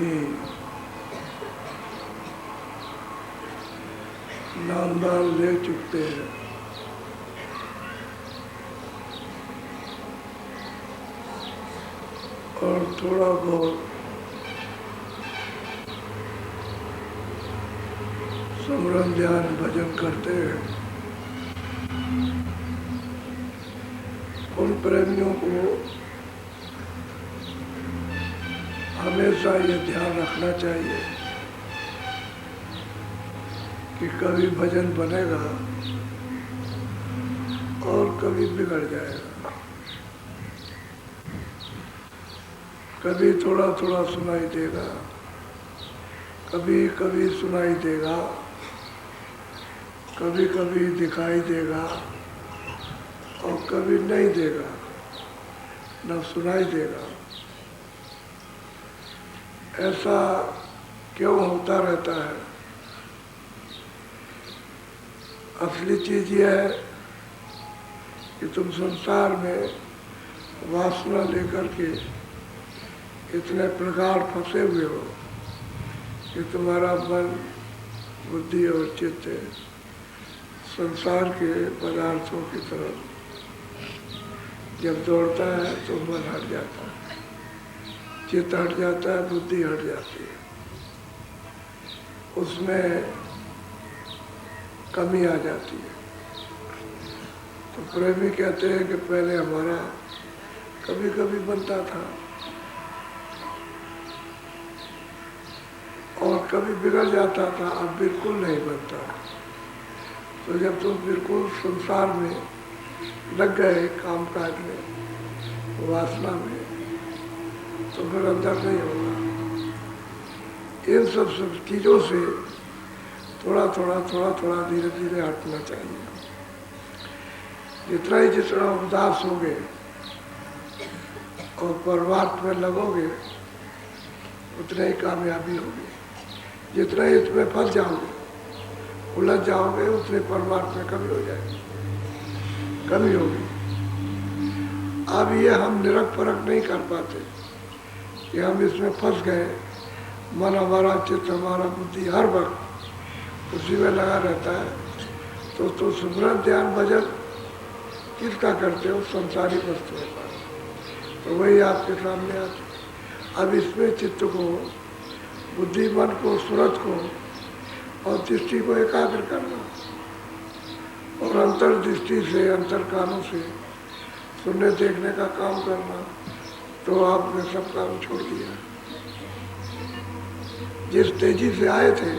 आदमी नाम दान ले चुकते हैं। और थोड़ा बहुत सुमरन ध्यान भजन करते हैं। उन प्रेमियों को हमेशा ये ध्यान रखना चाहिए कि कभी भजन बनेगा और कभी बिगड़ जाएगा। कभी थोड़ा थोड़ा सुनाई देगा, कभी कभी सुनाई देगा, कभी कभी दिखाई देगा और कभी नहीं देगा, न सुनाई देगा। ऐसा क्यों होता रहता है? असली चीज यह है कि तुम संसार में वासना लेकर के इतने प्रकार फंसे हुए हो कि तुम्हारा मन, बुद्धि और चित्त संसार के पदार्थों की तरफ जब दौड़ता है तो मन हट जाता है, चित्त हट जाता है, बुद्धि हट जाती है, उसमें कमी आ जाती है। तो प्रेमी कहते हैं कि पहले हमारा कभी कभी बनता था और कभी बिगड़ जाता था, अब बिल्कुल नहीं बनता। तो जब तुम बिल्कुल संसार में लग गए, काम काज में, वासना में, तो फिर अंदर नहीं होगा। इन सब चीज़ों से थोड़ा थोड़ा धीरे धीरे हटना चाहिए। जितना उदास होगे और परमार्थ में लगोगे उतना ही कामयाबी होगी। जितना ही इसमें फंस जाओगे, उलझ जाओगे, उतने परमार्थ में कमी हो जाएगी, कमी होगी। अब ये हम निरख परख नहीं कर पाते कि हम इसमें फंस गए। मन हमारा, चित्त हमारा, बुद्धि हर वक्त उसी में लगा रहता है। तो सुमरन ध्यान भजन किसका करते हो? संसारी वस्तुओं का। तो वही आपके सामने आती। अब इसमें चित्त को, बुद्धि, मन को, सूरत को और दृष्टि को एकाग्र करना और अंतर्दृष्टि से, अंतर कानों से सुनने देखने का काम करना, तो आपने सब काम छोड़ दिया। जिस तेजी से आए थे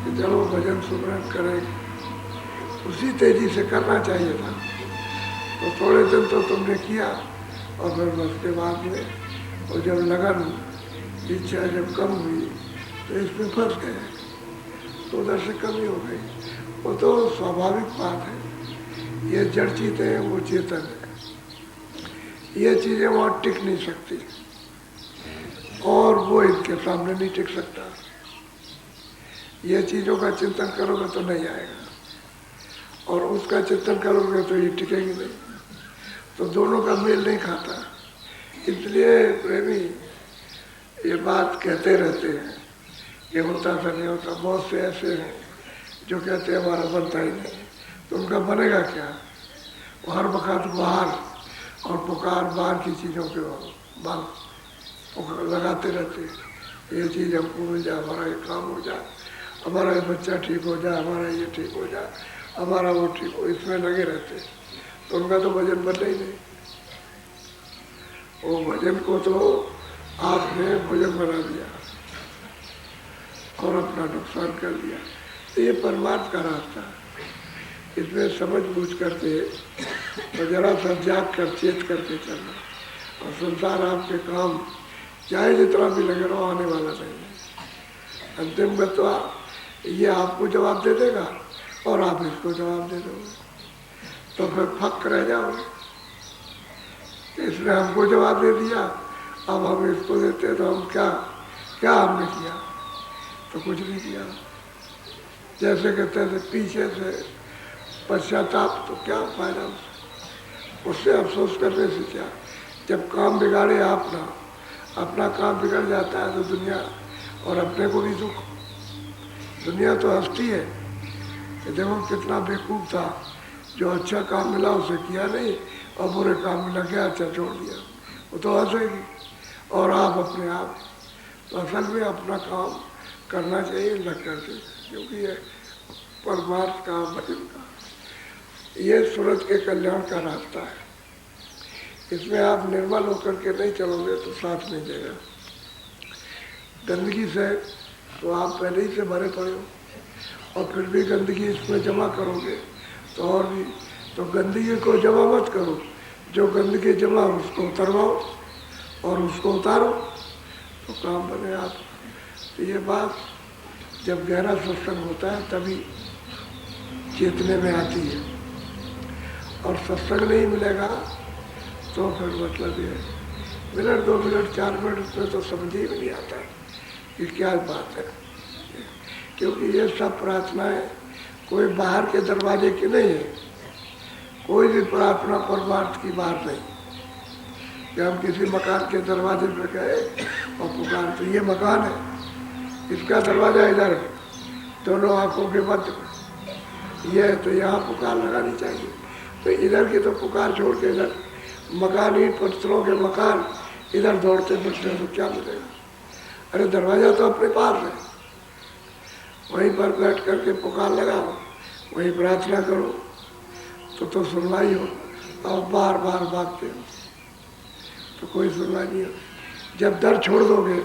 कि चलो भजन सुमरन करेंगे, उसी तेजी से करना चाहिए था। तो थोड़े दिन तो तुमने किया और फिर उसके बाद में और जब लगन, इच्छा जब कम हुई तो इसमें फंस गए, तो उधर से कमी हो गई। वो तो स्वाभाविक बात है। ये जड़ चीज़ें हैं, वो चेतन है। ये चीज़ें वहाँ टिक नहीं सकती और वो इनके सामने नहीं टिक सकता। ये चीज़ों का चिंतन करोगे तो नहीं आएगा और उसका चिंतन करोगे तो ये टिकेगी नहीं। तो दोनों का मेल नहीं खाता। इसलिए प्रेमी ये बात कहते रहते हैं कि होता था नहीं होता। बहुत से ऐसे हैं जो कहते हैं हमारा बनता ही नहीं। तो उनका बनेगा क्या? वो हर वक्त बाहर और पुकार बाहर की चीज़ों के बाहर लगाते रहते हैं। ये चीज़ हमको मिल जाए, हमारा ये काम हो जाए, हमारा ये बच्चा ठीक हो जाए, हमारा ये ठीक हो जाए, हमारा वो ठीक हो, इसमें लगे रहते हैं। तो उनका तो भजन बनना ही नहीं। वो भजन को तो आपने भजन बना दिया और अपना नुकसान कर दिया। तो ये परमार्थ का रास्ता है। इसमें समझ बूझ करके तो जरा सा जाग कर, चेत करके चलना। और संसार आपके काम चाहे जितना भी लगे रहो आने वाला नहीं है। अंतिम में तो ये आपको जवाब दे देगा और आप इसको जवाब दे दोगे, तो फिर फक रह जाओगे। इसने हमको जवाब दे दिया, अब हम इसको देते तो हम क्या हमने किया? तो कुछ नहीं किया। जैसे कहते थे पीछे से पश्चाताप, तो क्या फायदा उससे अफसोस करने से क्या? जब काम बिगाड़े आप ना, अपना काम बिगड़ जाता है तो दुनिया और अपने को भी दुख। दुनिया तो हंसती है कि देखो कितना बेवकूफ़ था, जो अच्छा काम मिला उसे किया नहीं और बुरे काम मिला गया अच्छा छोड़ दिया, वो तो हंसेगी। और आप अपने आप तो असल में अपना काम करना चाहिए लग करके, क्योंकि ये परमार्थ का भजन का ये सूरत के कल्याण का रास्ता है। इसमें आप निर्मल होकर के नहीं चलोगे तो साथ नहीं देगा। गंदगी से तो आप पहले ही से भरे पड़े हो और फिर भी गंदगी इसमें जमा करोगे तो और भी, तो गंदगी को जमा मत करो, जो गंदगी जमा उसको उतरवाओ और उसको उतारो तो काम बने आप। तो ये बात जब गहरा सत्संग होता है तभी चेतने में आती है, और सत्संग नहीं मिलेगा तो फिर मतलब ये मिनट 2 मिनट 4 मिनट उसमें तो समझ ही नहीं आता कि क्या बात है। क्योंकि ये सब प्रार्थनाएं कोई बाहर के दरवाजे की नहीं है, कोई भी प्रार्थना परमार्थ की बात नहीं कि हम किसी मकान के दरवाजे पर गए और पुकार, तो ये मकान है, इसका दरवाजा इधर है, दोनों आंखों के मध्य में ये है, तो यहाँ पुकार लगानी चाहिए। तो इधर की तो पुकार छोड़ के इधर मकान, ईंट पत्थरों के मकान, इधर दौड़ते फिरते तो क्या मिलेगा। अरे दरवाजा तो अपने पास है, वहीं पर बैठ करके पुकार लगाओ, वहीं प्रार्थना करो तो सुनवाई हो। और बार बार भागते हो तो कोई सुनवाई नहीं हो। जब दर छोड़ दोगे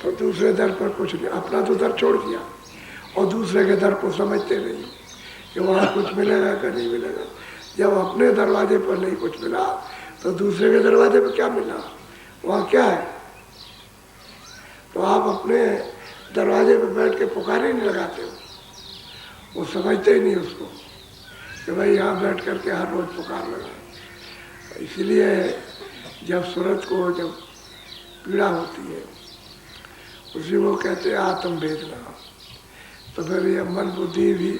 तो दूसरे दर पर कुछ नहीं, अपना तो दर छोड़ दिया और दूसरे के दर को समझते नहीं कि वहाँ कुछ मिलेगा कि नहीं मिलेगा। जब अपने दरवाजे पर नहीं कुछ मिला तो दूसरे के दरवाजे पर क्या मिला, वहाँ क्या है। तो आप अपने दरवाजे पर बैठ के पुकार ही नहीं लगाते हो, वो समझते ही नहीं उसको कि भाई यहाँ बैठ करके हर रोज पुकार लगा। इसलिए जब सूरत को जब पीड़ा होती है उसी को कहते हैं आत्म वेदना, तो फिर ये मन बुद्धि भी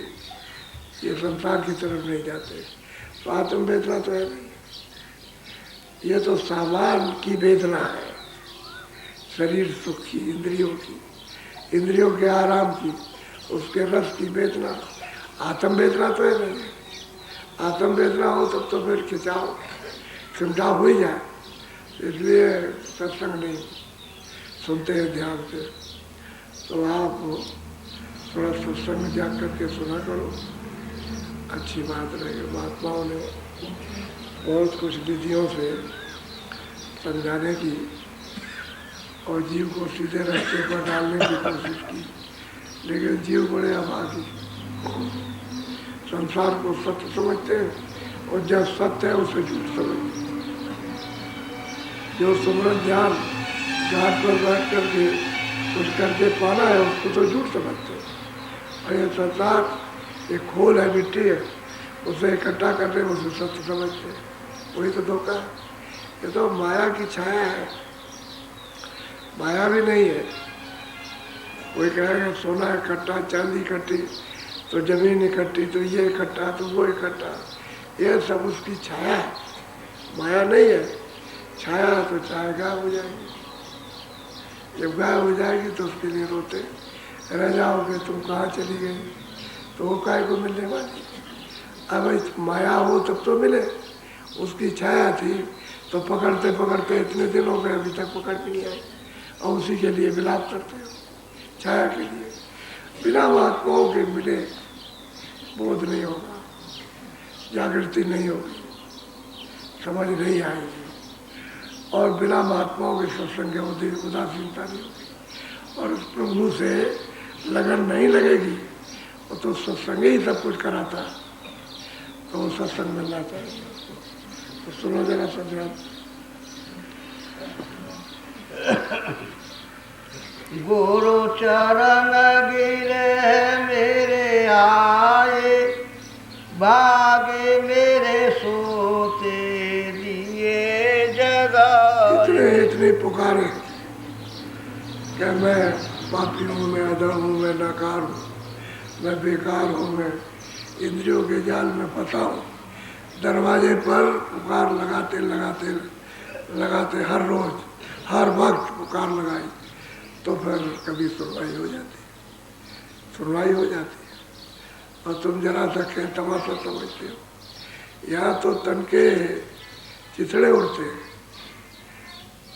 ये संसार की तरफ नहीं जाते। तो आत्म वेदना तो है नहीं, ये तो सामान की वेदना है, शरीर सुख की, इंद्रियों की, इंद्रियों के आराम की, उसके रस की वेदना। आत्म वेदना तो है नहीं। आत्म वेदना हो तब तो फिर खिंचाव चिमटा हो ही जाए। इसलिए सत्संग नहीं सुनते हैं ध्यान से, तो आप थोड़ा सत्संग में जा करके सुना करो, अच्छी बात रहेगी। महात्माओं ने बहुत कुछ विधियों से समझाने की और जीव को सीधे रास्ते पर डालने की कोशिश की, लेकिन जीव बड़े अभागी, संसार को सत्य समझते हैं और जब सत्य है उसे झूठ समझते हैं। जो सुमरन ध्यान घाट पर बैठ करके कुछ करके पाना है उसको तो झूठ समझते हैं। और ये संसार एक खोल है, मिट्टी है, उसे इकट्ठा करने उसे सत्य समझते हैं, वही तो धोखा है। ये तो माया की छाया है, माया भी नहीं है। कोई कहेगा सोना इकट्ठा, चांदी इकट्ठी, तो जमीन इकट्ठी, तो ये इकट्ठा, तो वो इकट्ठा, ये सब उसकी छाया है, माया नहीं है। छाया तो छाया गायब हो जाएगी, जब गायब हो जाएगी तो उसके लिए रोते रह जाओगे, तुम कहाँ चली गई, तो वो काय को मिलने वाली। अब माया हो तब तो मिले, उसकी छाया थी तो पकड़ते पकड़ते इतने दिन हो गए अभी तक पकड़ भी नहीं आई, और उसी के लिए विलाप करते हो, छाया के लिए। बिना महात्माओं के मिले बोध नहीं होगा, जागृति नहीं होगी, समझ नहीं आएगी, और बिना महात्माओं के सत्संग उदासीनता नहीं होगी, और उस प्रभु से लगन नहीं लगेगी। वो तो सत्संग ही सब कुछ कराता है, तो वो सत्संग मिलना चाहिए। तो सुनो जरा समझा। गुरु चरण गिरे मेरे आए, बागे मेरे सोते दिए जगह। इतने पुकारे क्या मैं पापी हूँ, मैं अधम हूँ, मैं नाकार हूँ, मैं बेकार हूँ, मैं इंद्रियों के जाल में फंसा हूँ। दरवाजे पर पुकार लगाते लगाते लगाते हर रोज हर वक्त पुकार लगाई तो फिर कभी सुनवाई हो जाती है। और तुम जरा सा खेल तमाशा समझते हो, यहाँ तो तन के चिथड़े उड़ते हैं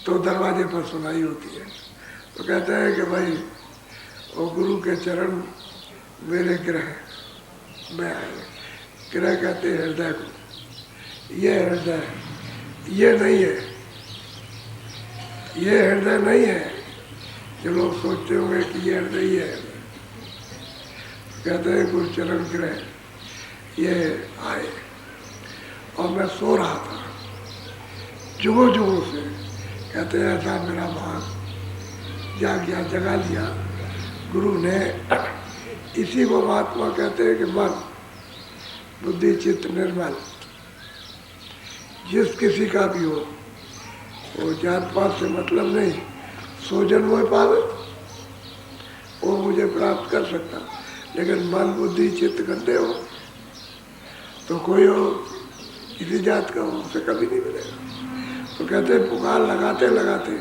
तो दरवाजे पर सुनाई होती है। तो कहते हैं कि भाई वो गुरु के चरण मेरे ग्रह में आए। ग्रह कहते हैं हृदय को। ये हृदय ये नहीं है, ये हृदय नहीं है जो लोग सोचते होंगे कि ये हृदय ही है। कहते हैं गुरु चरण ग्रह ये आए और मैं सो रहा था जुगो जुगो से। कहते हैं ऐसा मेरा भाग जाग गया, जगा लिया गुरु ने। इसी को महात्मा कहते हैं कि मन बुद्धि चित्त निर्मल जिस किसी का भी हो, वो जात पात से मतलब नहीं, सौ जन्म में पावे वो मुझे प्राप्त कर सकता, लेकिन मन बुद्धि चित्त गंदे हो तो कोई हो किसी जात का हो उसे कभी नहीं मिलेगा। तो कहते हैं पुकार लगाते लगाते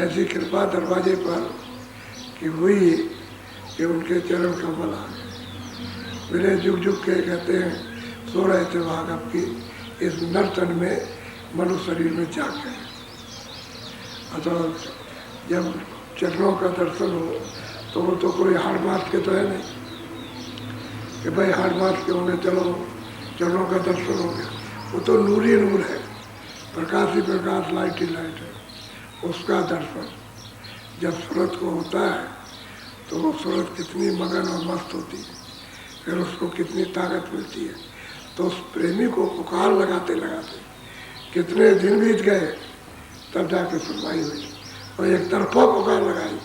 ऐसी कृपा दरवाजे पर कि हुई कि उनके चरण कमल आ गए। मेरे जुग जुग के कहते हैं सो रहे थे भाग आपकी इस नर्तन में मनुष्य शरीर में जाग गए। अतः जब चरणों का दर्शन हो तो वो तो कोई हाड़ मास के तो है नहीं कि भाई हाड़ मास के होंगे चलो चरणों का दर्शन हो गया। वो तो नूर ही नूर है, प्रकाश ही प्रकाश, लाइट ही लाइट है। उसका दर्शन जब सूरत को होता है तो वो सूरत कितनी मगन और मस्त होती है, फिर उसको कितनी ताकत मिलती है। तो उस प्रेमी को पुकार लगाते लगाते कितने दिन बीत गए तब जाके सुनवाई हुई। और एक तरफा पुकार लगाई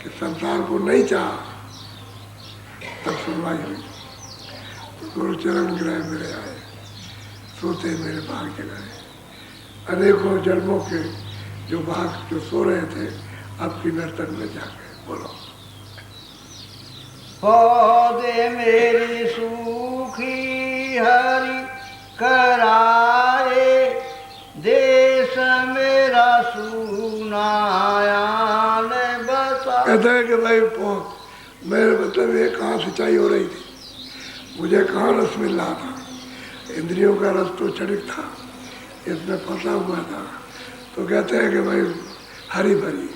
कि संसार को नहीं चाहा तब सुनवाई हुई। तो गुरु चरण ग्रह मेरे आए, सोते मेरे भाग जगाए। अनेकों जन्मों के जो भाग जो सो रहे थे आपकी नर्तन में जाके बोलो। पौधे मेरी सूखी हरि कराए, देश मेरा सुनाया ने बसा। कहते हैं कि भाई मेरे मतलब ये कहाँ सिंचाई हो रही थी, मुझे कहाँ रस मिल रहा था। इंद्रियों का रस तो चढ़ित था, इसमें फंसा हुआ था। तो कहते हैं कि भाई हरी भरी।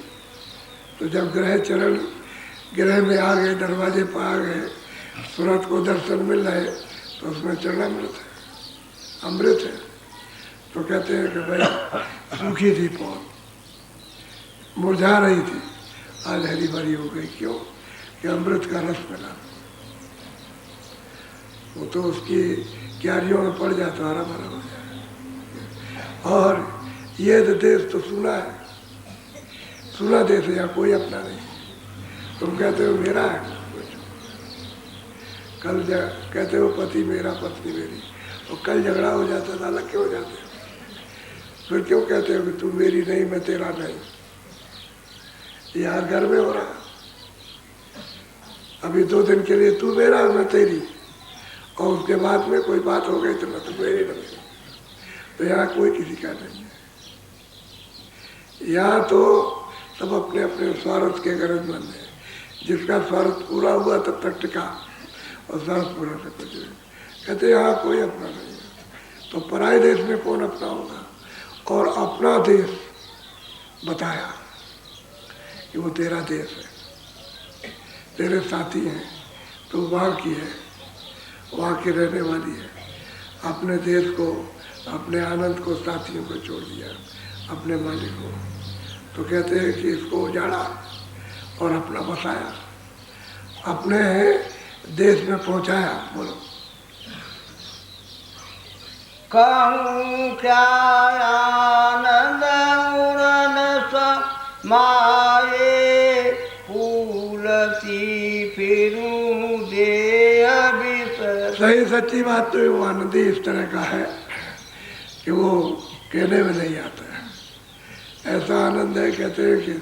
तो जब ग्रह चरण ग्रह में आ गए, दरवाजे पर आ गए, सूरत को दर्शन मिल रहे तो उसमें चरणामृत है, अमृत है। तो कहते हैं कि भाई सूखी थी पौध, मुरझा रही थी, आज हरी भरी हो गई। क्यों? कि अमृत का रस मिला। वो तो उसकी क्यारियों में पड़ जाता हरा भरा हो जाए। और ये देश तो सुना है, सुना देश है, यहाँ कोई अपना नहीं। तुम कहते हो मेरा है, कल कहते हो पति मेरा पत्नी मेरी, और कल झगड़ा हो जाता था, अलग क्यों हो जाते हो? फिर क्यों कहते हो कि तू मेरी नहीं मैं तेरा नहीं? यार घर में हो रहा, अभी 2 दिन के लिए तू मेरा मैं तेरी, और उसके बाद में कोई बात हो गई तो मैं तो मेरी नहीं। तो यहाँ कोई किसी का नहीं है। यहाँ तो सब अपने अपने स्वार्थ के गरजमंद है। जिसका स्वार्थ पूरा हुआ तब तक टिका, और स्वार्थ पूरा से कुछ नहीं। कहते यहाँ कोई अपना नहीं है। तो पराये देश में कौन अपना होगा? और अपना देश बताया कि वो तेरा देश है, तेरे साथी हैं, तो वहाँ की है, वहाँ की रहने वाली है। अपने देश को, अपने आनंद को, साथियों को छोड़ दिया, अपने मालिक को। तो कहते हैं कि इसको उजाड़ा और अपना बसाया, अपने देश में पहुँचाया। बोलो कहूँ क्या आनंद उड़न समाए, फूलती फिरूं दे अभिसर। सही सच्ची बात तो वो आनंद ही इस तरह का है कि वो कहने में नहीं आता है। ऐसा आनंद है, कहते हैं कि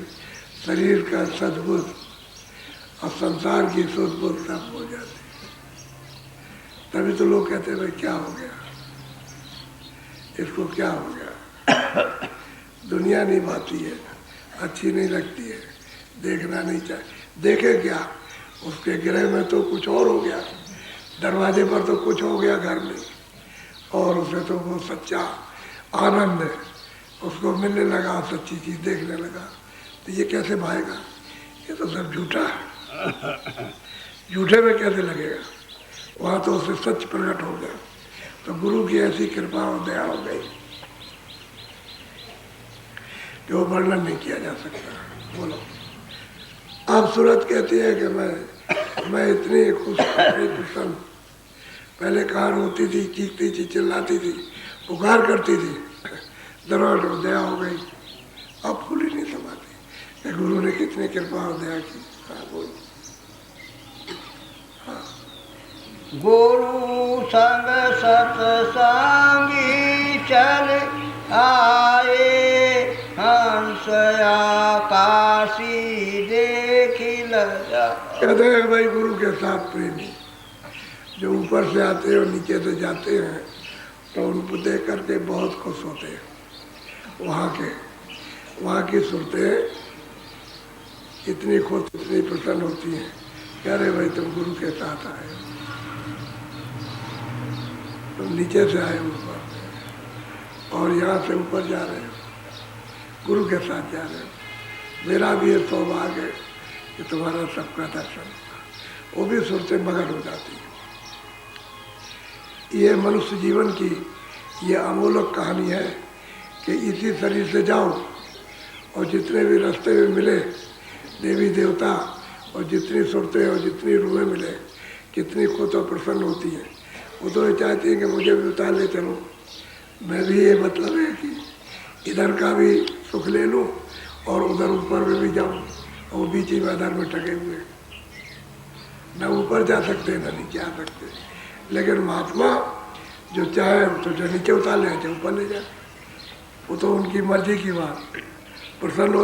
शरीर का सद्बुद्ध और संसार की सुदबुद्ध सब हो जाती है। तभी तो लोग कहते हैं भाई क्या हो गया, इसको क्या हो गया? दुनिया नहीं भाती है, अच्छी नहीं लगती है, देखना नहीं चाहिए। देखे क्या, उसके गृह में तो कुछ और हो गया, दरवाजे पर तो कुछ हो गया घर में, और उसे तो वो सच्चा आनंद है उसको मिलने लगा, सच्ची चीज देखने लगा। तो ये कैसे भाएगा, ये तो सब झूठा है, झूठे में कैसे लगेगा। वहाँ तो उसे सच प्रकट हो गया। तो गुरु की ऐसी कृपा और दया हो गई कि वो वर्णन नहीं किया जा सकता। बोलो, अब सूरत कहती है कि मैं इतनी खुश, इतनी प्रसन्न, पहले कहाँ रोती थी, चीखती थी, चिल्लाती थी, पुकार करती थी, दरवाज़ और दया हो गई, अब फूल ही नहीं समाती कि गुरु ने कितनी कृपा और दया की। हाँ बोलो। हाँ, गुरु संग सतसंगी चल आए, हंस आकाशी देखी लजा। कहते हैं भाई गुरु के साथ प्रेमी जो ऊपर से आते हैं और नीचे से जाते हैं, तो उनको देख करके बहुत खुश होते हैं। वहाँ की सूरतें इतनी खुश, इतनी प्रसन्न होती हैं। कह रहे भाई तुम गुरु के साथ आए, तुम नीचे से आए ऊपर और यहाँ से ऊपर जा रहे हो, गुरु के साथ जा रहे हो। मेरा भी ये सौभाग्य है कि तुम्हारा सबका दर्शन, वो भी सूरतें मगन हो जाती है। ये मनुष्य जीवन की ये अमूल्य कहानी है कि इसी शरीर से जाओ और जितने भी रास्ते में मिले देवी देवता और जितनी सूरतें और जितनी रूहें मिले, कितनी खुद और प्रसन्न होती हैं। वो तो ये चाहती हैं कि मुझे भी उतार ले चलो, मैं भी, ये मतलब है कि इधर का भी सुख ले लूँ और उधर ऊपर में भी जाऊँ, और बीच ही मैदान में टके हुए, न ऊपर जा सकते न नीचे आ सकते। लेकिन महात्मा जो चाहे तो जो नीचे उतार ले जाए, ऊपर ले जाए, वो तो उनकी मर्जी की बात। प्रसन्न हो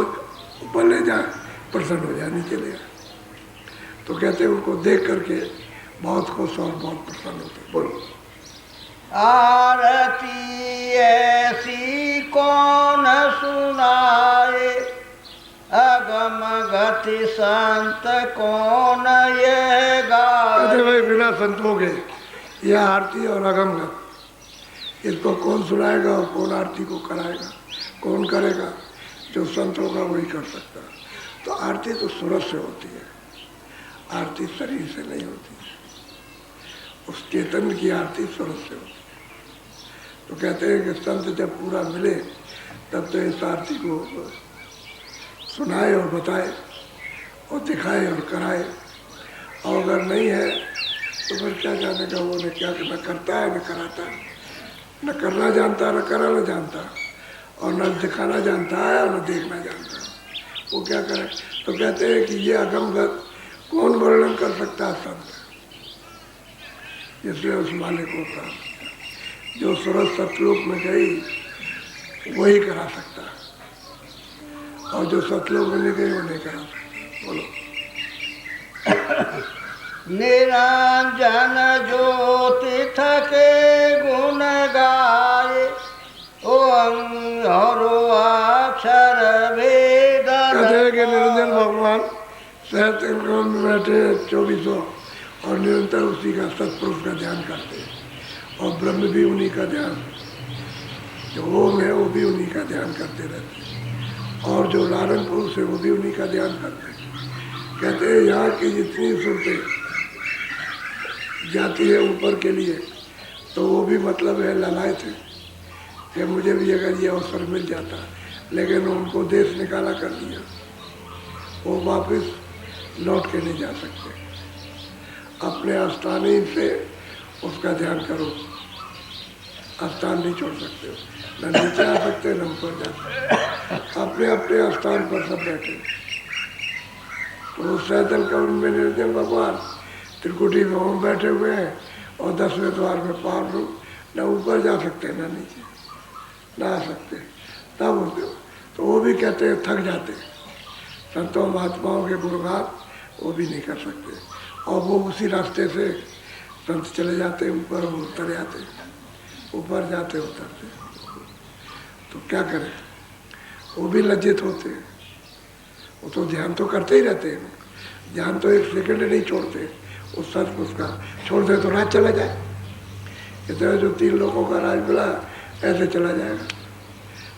ऊपर ले जाए, प्रसन्न हो जाए नीचे ले जाए। तो कहते हैं उनको देख करके बहुत खुश और बहुत प्रसन्न होते। बोलो, आरती ऐसी कौन सुनाए, अगम गति संत कौन ये गाए। कहते भाई बिना संतों के यह आरती और अगम गति, इसको कौन सुनाएगा और कौन आरती को कराएगा, कौन करेगा? जो संत होगा वही कर सकता। तो आरती तो सूरत से होती है, आरती शरीर से नहीं होती। उस चेतन की आरती सूरत से होती है। तो कहते हैं कि संत जब पूरा मिले तब तो इस आरती को सुनाए और बताए और दिखाए और कराए। और अगर नहीं है तो फिर क्या जाने का वो, क्या न करता है न कराता है, न करना जानता न कराना जानता, और न दिखाना जानता है और न देखना जानता, वो क्या करे? तो कहते हैं कि ये अगमगत कौन वर्णन कर सकता है? संत, इसलिए उस मालिक को प्राप्त किया। जो सूरत सतलोक में गई वही करा सकता है, और जो सतलोक में नहीं गई वो नहीं करा सकता। बोलो, निरंजन ज्योति थके गुण गाए, हरो अक्षर वेद। कहते हैं कि निरंजन भगवान सहस्त्र में बैठे 2400 और निरंतर उसी का सत्पुरुष का ध्यान करते हैं, और ब्रह्म भी उन्हीं का ध्यान, जो ओम है वो भी उन्हीं का ध्यान करते रहते हैं, और जो लालन पुरुष है वो भी उन्हीं का ध्यान करते हैं। कहते हैं यहाँ की जितनी सुरतें जाती है ऊपर के लिए, तो वो भी मतलब है ललायत है कि मुझे भी अगर ये अवसर मिल जाता, लेकिन उनको देश निकाला कर दिया, वो वापस लौट के नहीं जा सकते। अपने आस्थान ही से उसका ध्यान करो, आस्थान नहीं छोड़ सकते हो, न नीचे आ सकते न ऊपर जा सकते, अपने अपने स्थान पर सब बैठे। तो सैतन कवन में निरंजन भगवान त्रिकुटी में ओम बैठे हुए हैं, और 10वें द्वार में पार रूप, न ऊपर जा सकते न नीचे ना आ सकते। तब होते हो तो वो भी कहते हैं थक जाते हैं। संतों महात्माओं के गुणगान वो भी नहीं कर सकते, और वो उसी रास्ते से संत चले जाते ऊपर, वो उतर जाते, ऊपर जाते उतरते। तो क्या करें? वो भी लज्जित होते हैं। वो तो ध्यान तो करते ही रहते हैं, ध्यान तो एक सेकंड नहीं छोड़ते। उस सच उसका छोड़ दे तो राज चला जाए। इतना जो 3 लोगों का राज मिला ऐसे चला जाएगा,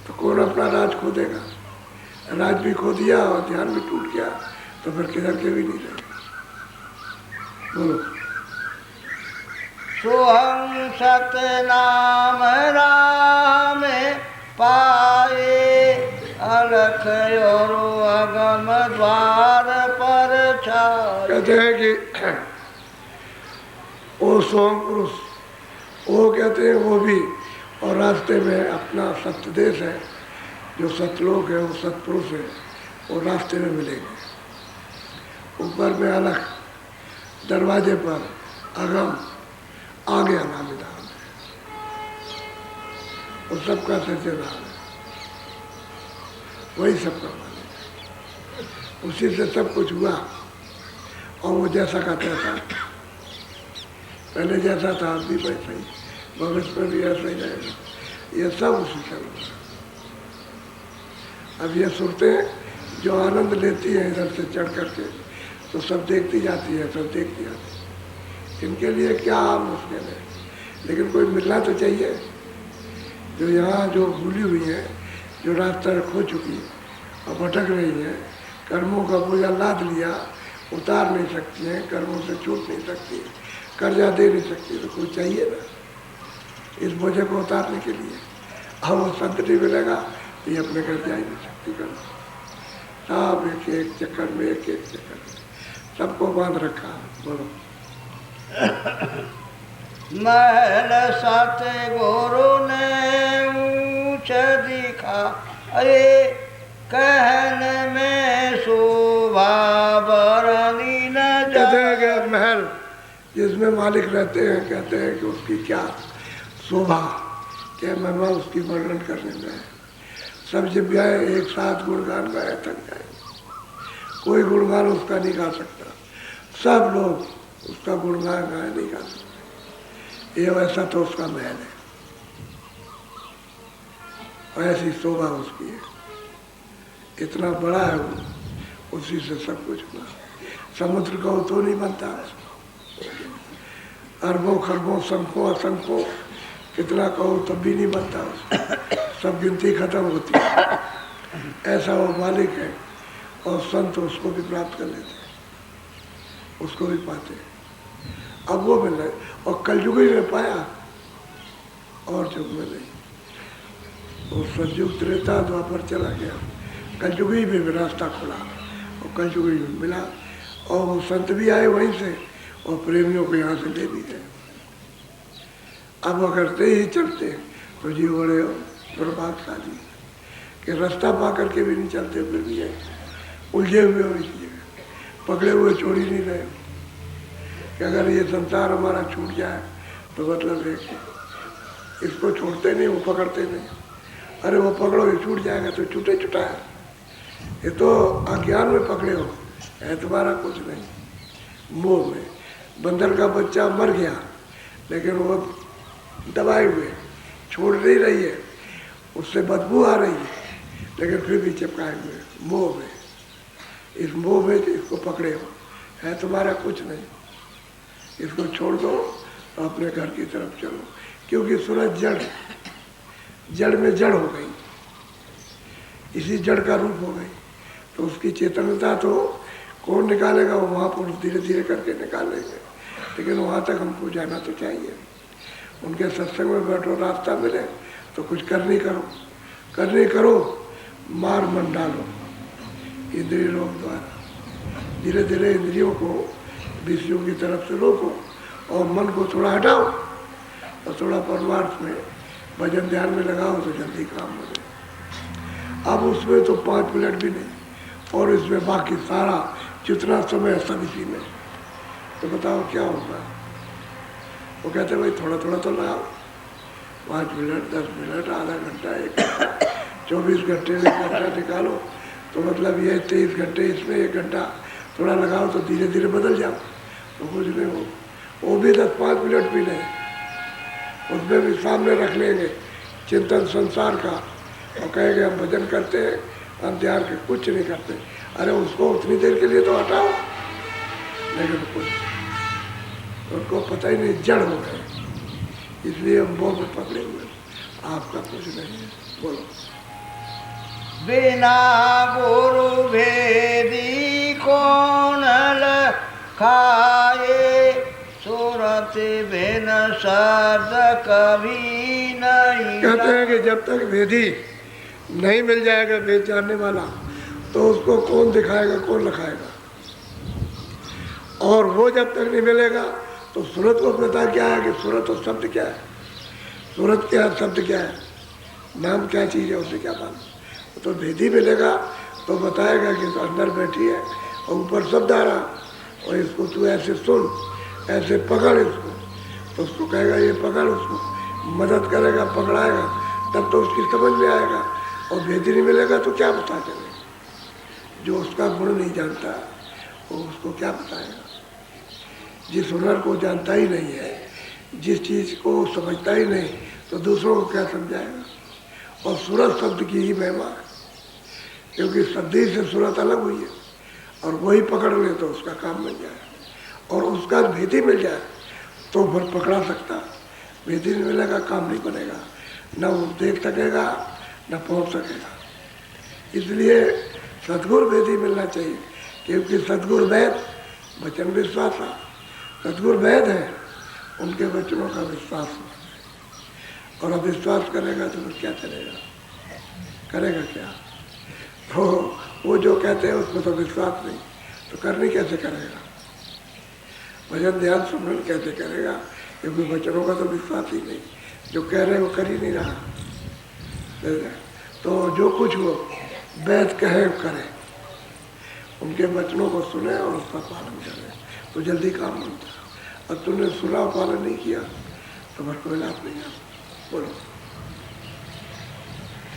तो कौन अपना राज खो देगा? राज भी खो दिया और ध्यान भी टूट गया, तो फिर किधर के भी नहीं रहे। बोलो। सोहम सतनाम राम पाए, अलख और अगम द्वार पर छाए। कहते हैं कि वो सोम पुरुष, वो कहते हैं वो भी, और रास्ते में अपना सत्य देश है, जो सतलोक है, वो सतपुरुष है, वो रास्ते में मिलेंगे। ऊपर में अलग दरवाजे पर अगम आगे अनामी धाम है, वो सबका सच्चे धाम है, वही सबका मालिक है। उसी से सब कुछ हुआ, और वो जैसा का तैसा, पहले जैसा था अब भी वैसा ही, भविष्य में भी ऐसा ही रहेगा। ये सब उसी से हुआ। अब ये सुरतें जो आनंद लेती हैं इधर से चढ़ करके, तो सब देखती जाती है, सब देखती जाती है। इनके लिए क्या मुश्किल है, लेकिन कोई मिलना तो चाहिए। जो यहाँ जो भूली हुई है, जो रास्ता खो चुकी है और भटक रही है, कर्मों का बोझा लाद लिया, उतार नहीं सकती हैं, कर्मों से छूट नहीं सकती, कर्जा दे नहीं सकती, तो कोई चाहिए ना इस बोझे को उतारने के लिए। अब वो संत नहीं मिलेगा तो ये अपने घर जा ही नहीं सकती। कर सब एक एक चक्कर में, एक एक चक्कर में सबको बांध रखा। बोलो। महल सत गुरु ने ऊंच दिखा, अरे कहने में शोभा बरनी न कहते हैं कि महल जिसमें मालिक रहते हैं, कहते हैं कि उसकी क्या शोभा, क्या महिमा उसकी वर्णन करने में है। सब जब गाए एक साथ गुणगान गाए थक जाएंगे, कोई गुणगान उसका नहीं गा सकता, सब लोग उसका गुणगान गाए नहीं गा सकते। ये वैसा तो उसका महल है, ऐसी शोभा उसकी है, इतना बड़ा है वो, उसी से सब कुछ हुआ। समुद्र को तो नहीं बनता, अरबों खरबों संखों असंखों कितना कहो तब भी नहीं बनता, सब गिनती खत्म होती है। ऐसा वो मालिक है, और संत उसको भी प्राप्त कर लेते हैं, उसको भी पाते हैं। अब वो मिल रहे, और कलयुग ही में पाया, और युग में नहीं। वो सतयुग त्रेता द्वापर चला गया, कलयुग ही में रास्ता खुला, और कलयुग ही में मिला, और वो संत भी आए वहीं से, और प्रेमियों को यहाँ से ले भी गए। अब अगर से ही चलते तो जी बड़े प्रभावशाली कि रास्ता पा करके भी नहीं चलते, फिर भी है उलझे हुए हो, इसलिए पकड़े हुए छोड़ ही नहीं रहे कि अगर ये संसार हमारा छूट जाए तो मतलब है कि इसको छोड़ते नहीं, वो पकड़ते नहीं। अरे वो पकड़ो, ये छूट जाएगा तो छूटे छुटा है, ये तो अज्ञान में पकड़े हो, है तुम्हारा कुछ नहीं। मोह में बंदर का बच्चा मर गया, लेकिन वो दबाए हुए छोड़ नहीं रही है, उससे बदबू आ रही है, लेकिन फिर भी चिपकाए हुए मोह में। इस मोह में इसको पकड़े हो, है तुम्हारा कुछ नहीं, इसको छोड़ दो तो अपने घर की तरफ चलो। क्योंकि सूरज जड़ में जड़ हो गई, इसी जड़ का रूप हो गई, तो उसकी चेतनता तो कौन निकालेगा, वो महापुरुष धीरे धीरे करके निकालेंगे। लेकिन वहाँ तक हमको जाना तो चाहिए। उनके सत्संग में बैठो, रास्ता मिले तो कुछ करनी करो, मार मन डालो इंद्रिय रोग द्वारा। धीरे धीरे इंद्रियों को विषयों की तरफ से रोको, और मन को थोड़ा हटाओ, और थोड़ा परमार्थ में भजन ध्यान में लगाओ, तो जल्दी काम हो जाए। अब उसमें तो 5 मिनट भी नहीं, और इसमें बाकी सारा जितना समय सब इसी में, तो बताओ क्या होगा। वो कहते भाई थोड़ा थोड़ा तो लगाओ, 5 मिनट 10 मिनट आधा घंटा 1 घंटा 24 घंटे में 1 घंटा निकालो, तो मतलब ये 23 घंटे, इसमें 1 घंटा थोड़ा लगाओ, तो धीरे धीरे बदल जाओ, तो कुछ नहीं हो। वो भी 10-5 मिनट भी नहीं, उसमें भी सामने रख लेंगे चिंतन संसार का, और कहेंगे हम भजन करते हैं, हम ध्यान के कुछ नहीं करते। अरे उसको उतनी देर के लिए तो हटाओ, लेकिन कुछ उनको पता ही नहीं, जड़ हो गए, इसलिए हम वो में पकड़े हुए। आपका कुछ नहीं है, बोलो। बिना गुरु भेदी कौन खाए, सूरत बिन शब्द कभी नहीं। कहते हैं कि जब तक वेदी नहीं मिल जाएगा, वेद जानने वाला, तो उसको कौन दिखाएगा, कौन लिखाएगा। और वो जब तक नहीं मिलेगा तो सूरत को पता क्या है कि सूरत और शब्द क्या है, सूरत क्या है, शब्द क्या है, नाम क्या चीज़ है, उसे क्या मालूम। तो वेदी मिलेगा तो बताएगा कि तो अंदर बैठी है और ऊपर शब्द आ रहा, और इसको तू ऐसे सुन, ऐसे पकड़ इसको, तो उसको कहेगा ये पकड़, उसको मदद करेगा, पकड़ाएगा, तब तो उसकी समझ में आएगा। और वेदी नहीं मिलेगा तो क्या बता चले। जो उसका गुण नहीं जानता वो उसको क्या बताएगा। जिस हुनर को जानता ही नहीं है, जिस चीज़ को समझता ही नहीं, तो दूसरों को क्या समझाएगा। और सूरत शब्द की ही महिमा है, क्योंकि शब्द से सूरत अलग हुई है, और वही पकड़ ले तो उसका काम बन जाए। और उसका भेदी मिल जाए तो फिर पकड़ा सकता, भेदी नहीं मिलेगा काम नहीं बनेगा, न वो देख सकेगा न पहुंच सकेगा। इसलिए सद्गुरु भेदी मिलना चाहिए, क्योंकि सद्गुरु वैद वचन विश्वास है, सद्गुरु वैद है, उनके वचनों का विश्वास है। और अब विश्वास करेगा तो फिर क्या चलेगा, करेगा क्या। तो वो जो कहते हैं उसमें तो विश्वास नहीं, तो करनी कैसे करेगा। भजन ध्यान सुमरन कैसे करेगा, क्योंकि वचनों का तो विश्वास ही नहीं, जो कह रहे वो कर ही नहीं रहा। तो जो कुछ वो वैद कहे करे, उनके वचनों को सुने और उसका पालन करे, तो जल्दी काम बनता है। और तुमने सुना पालन नहीं किया तो फिर कोई लाभ नहीं आता। बोलो।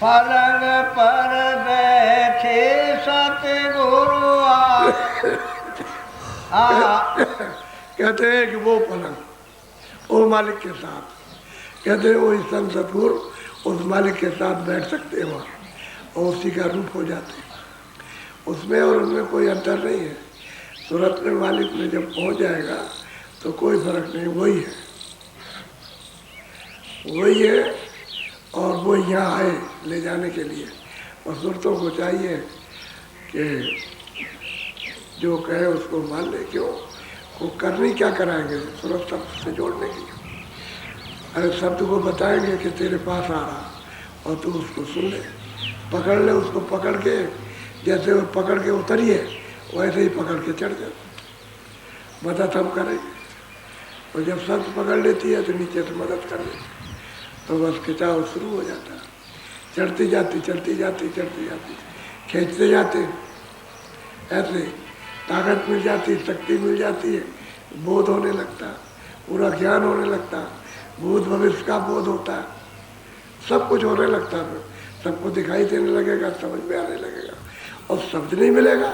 पलंग पर बैठे सतगुरु कहते हैं कि वो पलंग, वो मालिक के साथ, कहते हैं वही संत सतगुरु उस मालिक के साथ बैठ सकते हैं वहाँ, और उसी का रूप हो जाते हैं। उसमें और उनमें कोई अंतर नहीं है। सूरत में मालिक में जब पहुँच जाएगा तो कोई फर्क नहीं, वही है, वही है। और वो यहाँ आए ले जाने के लिए, और सूरतों को चाहिए कि जो कहे उसको मान ले। क्यों, वो करनी क्या कराएंगे, सूरत शब्द से जोड़ने की। अरे शब्द को बताएंगे कि तेरे पास आ रहा, और तू उसको सुन ले, पकड़ ले उसको, पकड़ के जैसे वो पकड़ के उतरिए वैसे ही पकड़ के चढ़ जाए, मदद हम करेंगे। और जब शब्द पकड़ लेती है तो नीचे से मदद कर लेती, तो बस खिंचाव शुरू हो जाता है, चढ़ती जाती, चलती जाती, चढ़ती जाती, खींचते जाते, ऐसे ताकत मिल जाती, शक्ति मिल जाती है, बोध होने लगता, पूरा ज्ञान होने लगता, भूत भविष्य का बोध होता है, सब कुछ होने लगता है, सबको दिखाई देने लगेगा, समझ में आने लगेगा। और शब्द नहीं मिलेगा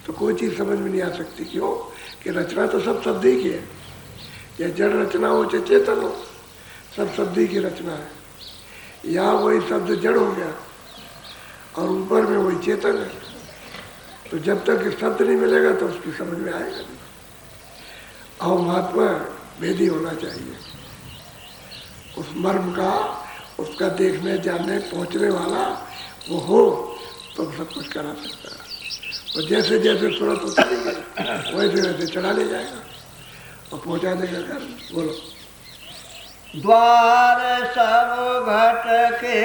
तो कोई चीज़ समझ में नहीं आ सकती। क्यों कि रचना तो सब शब्द ही की है, या जड़ रचना हो चाहे चेतन हो, सब शब्द ही की रचना है। यहाँ वही शब्द जड़ हो गया और ऊपर में वही चेतन है, तो जब तक शब्द नहीं मिलेगा तो उसकी समझ में आएगा नहीं। और महात्मा भेदी होना चाहिए, उस मर्म का, उसका देखने जानने पहुँचने वाला वो हो तो सब कुछ करा सकता है। और जैसे जैसे सूरत उतरेगी वैसे वैसे चढ़ा ले जाएगा और पहुँचा देगा घर। बोलो। द्वार सब घट के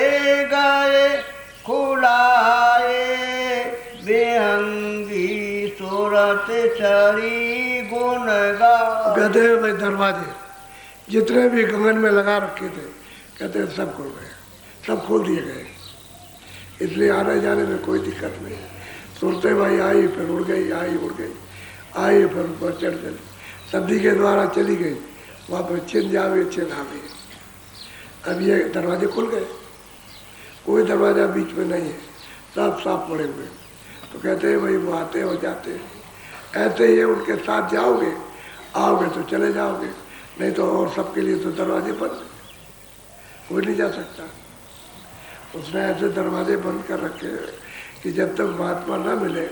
गए खुलाए, बेहंगी सूरत चढ़ी गुण गा। कहते हैं भाई दरवाजे जितने भी गगन में लगा रखे थे, कहते हैं सब खुल गए, सब खोल दिए गए, इसलिए आने जाने में कोई दिक्कत नहीं। सुनते भाई आई फिर उड़ गई, आई उड़ गई, आई फिर ऊपर चढ़ गई, सब्जी के द्वारा चली गई, वहाँ पर छिन जावे छिन आवे। अब ये दरवाजे खुल गए, कोई दरवाज़ा बीच में नहीं है, सब साफ पड़े हुए। तो कहते हैं भाई वो आते हो जाते हैं, ऐसे ही उनके साथ जाओगे, आओगे तो चले जाओगे, नहीं तो और सबके लिए तो दरवाजे बंद, कोई नहीं जा सकता। उसने ऐसे दरवाजे बंद कर रखे हैं कि जब तक महात्मा ना मिले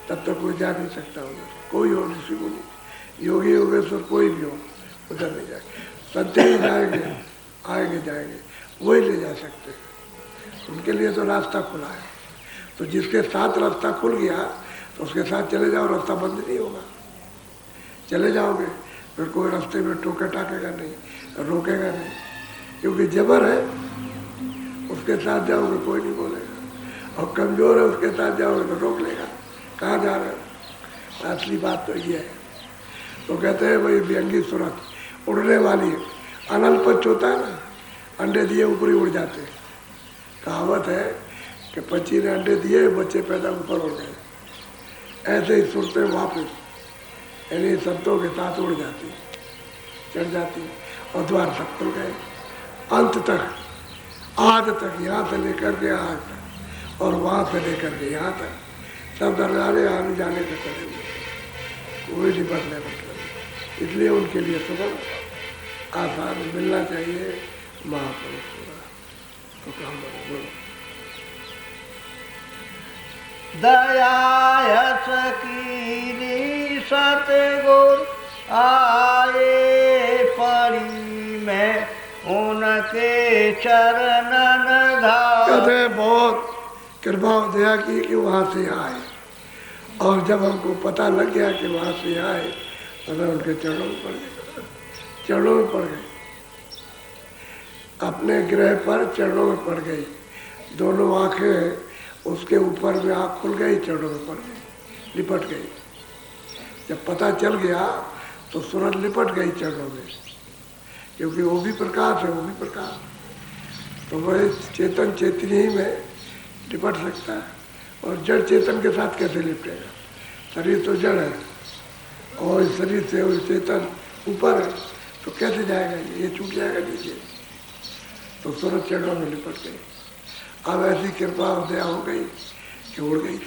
तब तक कोई जा नहीं सकता उधर, कोई हो ऋषि मुनि, योगी योगेश्वर कोई भी हो उधर नहीं जाए। संत ही जाएंगे, आएंगे जाएंगे, वही ले जा सकते हैं। उनके लिए तो रास्ता खुला है। तो जिसके साथ रास्ता खुल गया तो उसके साथ चले जाओ, रास्ता बंद नहीं होगा। चले जाओगे फिर कोई रास्ते में टोके टाकेगा नहीं, रोकेगा नहीं, क्योंकि जबर है उसके साथ जाओगे कोई नहीं बोलेगा, और कमजोर है उसके साथ जाओगे तो रोक लेगा, कहाँ जा रहे हो। असली बात तो ये है। तो कहते हैं भाई व्यंगी सूरत उड़ने वाली है, अनल पच होता है ना, अंडे दिए ऊपर ही उड़ जाते। कहावत है कि पक्षी ने अंडे दिए, बच्चे पैदा ऊपर उड़ गए। ऐसे ही सुरतें वापस यानी संतों के साथ उड़ जाती, चढ़ जाती, और द्वार सब खुल गए अंत तक, आज तक, यहाँ से लेकर के आज तक, और वहाँ से लेकर के यहाँ तक सब दरवाजे आने जाने के चले हुए, कोई नहीं बदले मतलब। इसलिए उनके लिए सुबह आसान मिलना चाहिए महापुरुष को। तो काम बोलो दयायस कीनी सतगुर आए परी में उनके चरणन धार। कहते बहुत कृपा और दया की कि वहाँ से आए, और जब हमको पता लग गया कि वहाँ से आए तो मैं उनके चरणों में पड़ गए, चरणों में पड़ गए, अपने ग्रह पर चरणों में पड़ गई। दोनों आंखें उसके ऊपर में आँख खुल गई, चरणों में पड़ गई, लिपट गई। जब पता चल गया तो सूरज लिपट गई चरणों में, क्योंकि वो भी प्रकाश है, वो भी प्रकाश। तो वह चेतन चेतनी में लिपट सकता है, और जड़ चेतन के साथ कैसे लिपटेगा। शरीर तो जड़ है और शरीर से वो चेतन ऊपर है, तो कैसे जाएगा, ये छूट जाएगा नीचे। तो सूरज चरणों में लिपट गई। अब ऐसी कृपा और दया हो गई कि उड़ गई।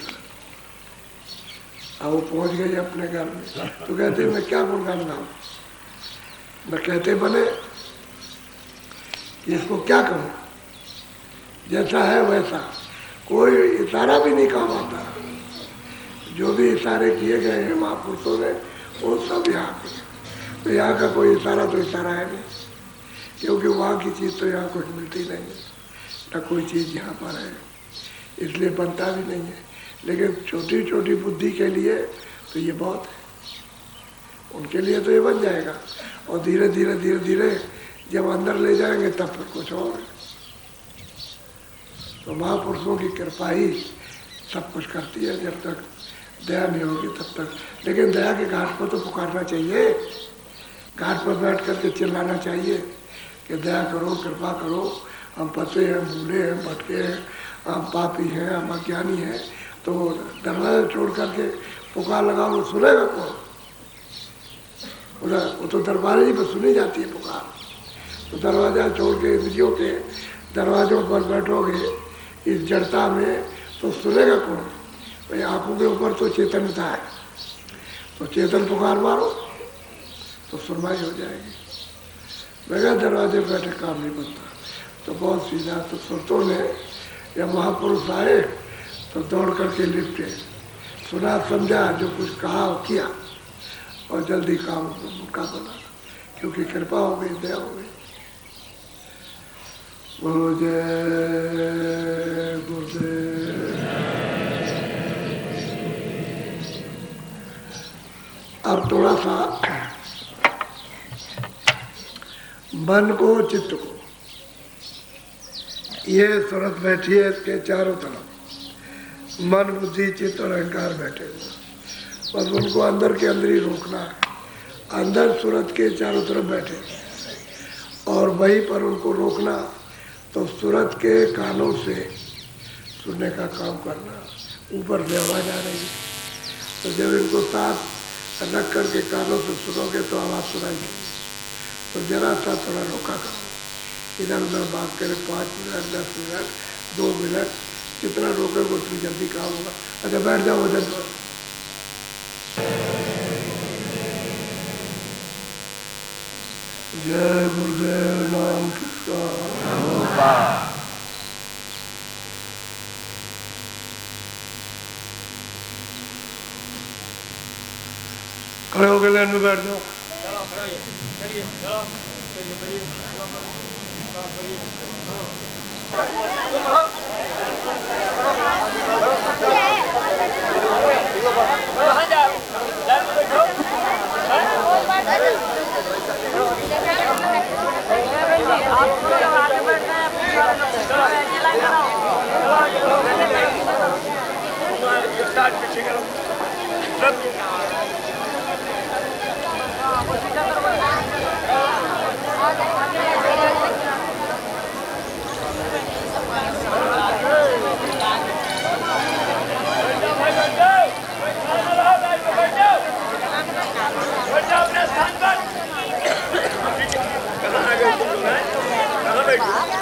अब वो पहुंच गई अपने घर में। तो कहते मैं क्या गुणगान गाऊं, मैं कहते बने इसको क्या कहूँ, जैसा है वैसा, कोई इशारा भी नहीं काम आता। जो भी इशारे किए गए हैं महापुरुषों ने वो सब यहाँ के। तो यहाँ का कोई इशारा तो इशारा है नहीं, क्योंकि वहाँ की चीज़ तो यहाँ कुछ मिलती नहीं है, न कोई चीज़ यहाँ पर है, इसलिए बनता भी नहीं है। लेकिन छोटी छोटी बुद्धि के लिए तो ये बहुत है, उनके लिए तो ये बन जाएगा। और धीरे धीरे धीरे धीरे जब अंदर ले जाएंगे तब फिर कुछ और है। तो महापुरुषों की कृपा ही सब कुछ करती है, जब तक दया नहीं होगी तब तक। लेकिन दया के घाट पर तो पुकारना चाहिए, घाट पर बैठ करके चिल्लाना चाहिए कि दया करो, कृपा करो, हम फंसे हैं, भूले हैं, भटके हैं, हम पापी हैं, हम अज्ञानी हैं। तो दरवाजा छोड़ करके पुकार लगाओ, सुनेगा कौन? वो तो दरबारे ही पर सुनी जाती है पुकार। तो दरवाजा छोड़ के इंद्रियों के दरवाजों पर बैठोगे इस जड़ता में, तो सुनेगा कौन? भाई आंखों के ऊपर तो चेतनता है, तो चेतन पुकार मारो तो सुनवाई हो जाएगी। बगैर दरवाजे बैठे काम नहीं बनता। तो बहुत सीधा। तो सुरतों ने जब महापुरुष आए तो दौड़ करके लिपटे, सुना समझा, जो कुछ कहा वो किया, और जल्दी काम उनका बना, क्योंकि कृपा हो गई, दया हो गई। बोलो जय गुरुदेव। अब थोड़ा सा मन को, चित्त को, ये सूरत बैठी है, इसके चारों तरफ मन, बुद्धि, चित्त और अहंकार बैठे हुए। बस उनको अंदर के अंदर ही रोकना है। अंदर सूरत के चारों तरफ बैठे और वहीं पर उनको रोकना। तो सूरत के कानों से सुनने का काम करना, ऊपर से आवाज़ आ रही है, तो जब इनको साथ रख करके कानों से सुनोगे तो आवाज़ सुनाई देगी। तो जरा सा थोड़ा रोका करो, इधर उधर बात करें, 5 मिनट, 10 मिनट, 2 मिनट, जितना रोकोगे उतनी जल्दी काम होगा। अच्छा बैठ जाओ वजन पर। जय गुरुदेव, नाम किसका? खड़े होकर लाइन में बैठ जाओ। कहाँ आ गए तुम लोग हैं? कहाँ बैठे?